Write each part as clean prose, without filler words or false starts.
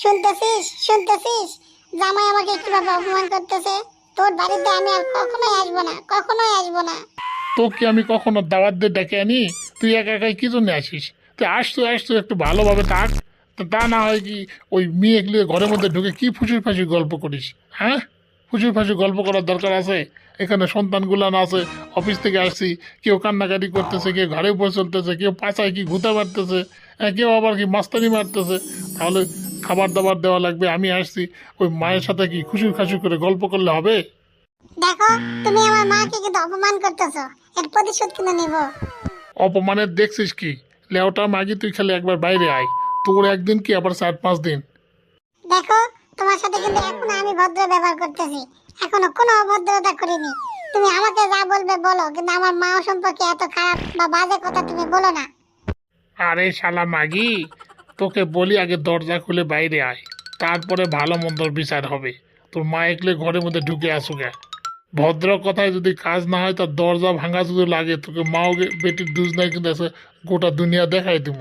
শুনতেছিস শুনতেছিস, জামাই আমাকে কিভাবে অপমান করতেছে। তোর বাড়িতে আমি আর কখনোই আসবো না, কখনোই আসবো না। তোকে আমি কখনো দাওয়াত দিয়ে ডেকে আনি? তুই একা একাই কি জন্য আসিস? তুই আসতো আসতো একটু ভালোভাবে থাক। তা না হয় কি ওই মেয়েগুলো ঘরের মধ্যে ঢুকে কি ফুসুর ফাঁসির গল্প করিস? হ্যাঁ, ফুসুর ফাঁসির গল্প করার দরকার আছে? এখানে সন্তানগুলো না আছে, অফিস থেকে আসছি, কেউ কান্নাকাটি করতেছে, কেউ ঘরে উপর চলতেছে, কেউ পাছায় কি ঘুঁতে মারতেছে, কেউ আবার কি মাস্তানি মারতেছে। তাহলে খাবার দাবার দেওয়া লাগবে, আমি আসছি, ওই মায়ের সাথে কি খুশুর খাসুর করে গল্প করলে হবে? দেখো, তুমি আমার মাকে কিন্তু অপমান করতেছো, এর প্রতিশোধ কিন্তু নেব। অপমানের দেখছিস কি? লেওটা মাগি, তুই খালি একবার বাইরে আয়। তোর একদিন কি আবার 4-5 দিন? দেখো, তোমার সাথে কিন্তু এখনো আমি ভদ্র ব্যবহার করতেছি, এখনো কোনো অভদ্রতা করিনি। তুমি আমাকে যা বলবে বলো, কিন্তু আমার মা সম্পর্কে এত খারাপ বা বাজে কথা তুমি বলো না। আরে শালা মাগি, তোকে বলি আগে দরজা খুলে বাইরে আয়, তারপরে ভালো মন্দর বিচার হবে। তোর মা একলে ঘরের মধ্যে ঢুকে আসুক। ভদ্র কথায় যদি কাজ না হয়, তার দরজা ভাঙা যদি লাগে, তোকে মাও বেটির দুজ নাই কিন্তু আছে, গোটা দুনিয়া দেখাই দিব।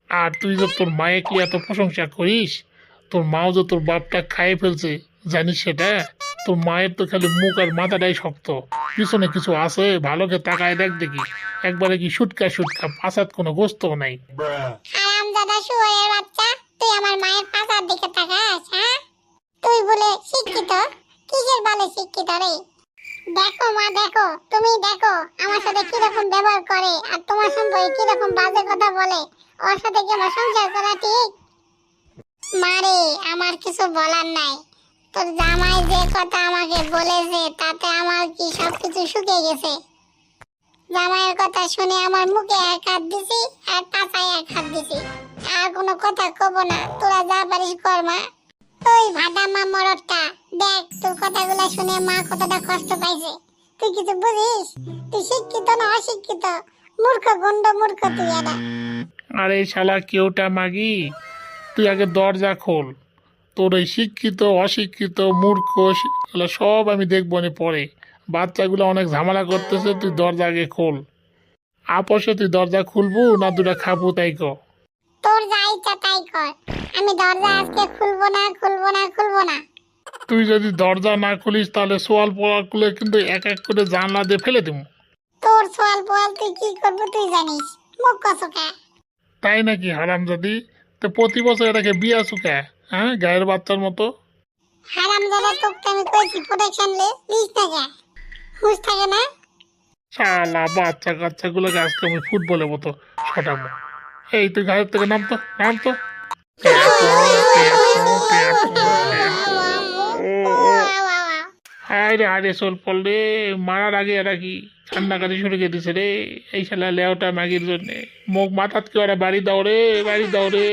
আর তুই যে তোর মায়েকে এত প্রশংসা করিস, তোর মাও যে তোর বাপটা খাইয়ে ফেলছে, জানিস সেটা? তোর মায়ের তো খালি মুখ আর মাথাটাই শক্ত, পিছনে কিছু আছে ভালোকে তাকায় দেখ দেখি। একবারে কি শুটকা শুটকা, পাছাত কোনো গোস্তও নাই। হারামজাদা শুয়োরের বাচ্চা, তুই আমার মায়ের পাশার দিকে তাকাস, হ্যাঁ? তুই বলে শিক্ষিত? কিসের বলে শিক্ষিত রে? দেখো মা, দেখো, তুমি দেখো আমার সাথে কিরকম ব্যবহার করে, আর তোমার সম্পর্কে কিরকম বাজে কথা বলে। ওর সাথে কি আমার সংসার করা ঠিক? মারে, আমার কিছু বলার নাই। তোর জামাই যে কথা আমাকে বলেছে, তাতে আমার কি সবকিছু শুকিয়ে গেছে। জামাইয়ের কথা শুনে আমার মুখে এক হাত দিছি আর পাছায় এক হাত দিছি। আর কোনো কথা কব না, তোরা যা পারিস কর মা। ওই ভাডা মা মরদটা, দেখ তোর কথাগুলো শুনে মা কতটা কষ্ট পাইছে। তুই কিছু বুঝিস? তুই শিক্ষিত না অশিক্ষিত? মূর্খ, গন্ড মূর্খ তুই এটা। আরে শালা কেউটা মাগি, তুই আগে দরজা খোল। তোর এই শিক্ষিত অশিক্ষিত মূর্খ এগুলো সব আমি দেখবো নি পরে। বাচ্চাগুলো অনেক ঝামেলা করতেছে, তুই দরজা আগে খোল। আপসে তুই দরজা খুলবো না দুটা খাবো তাই ক? তোর যা ইচ্ছা তাই কর, আমি দরজা আজকে খুলবো না, খুলবো না, খুলবো না। তুই যদি দরজা না খুলিস তাহলে সোয়াল পোয়ালগুলো কিন্তু এক এক করে জানলা দিয়ে ফেলে দিব। তোর সোয়াল পোয়াল তুই কি করবো তুই জানিস, মুখ কসুকা। তাই নাকি হারামজাদি? তো প্রতি বছর এটাকে বিয়া চুকা, হ্যাঁ, গায়ের বাচ্চার মতো। হারামজাদা, তোকে আমি কইছি প্রোটেকশন লিস না কে? হুঁশ থাকে না? শালা বাচ্চা কাচ্চাগুলোকে আজকে আমি ফুটবলের মতো ছটাবো। এই তুই গায়ের থেকে নামতো, নামতো। হায় রে, আরে চল পল রে, মারার আগে এরা কি কান্নাকাটি শুরু করে দিছে রে। এই শালা লেওটা ম্যাগির জন্যে মুখ মাথাত কি ওরা বাড়ি দাও রে, বাড়ি দাও রে।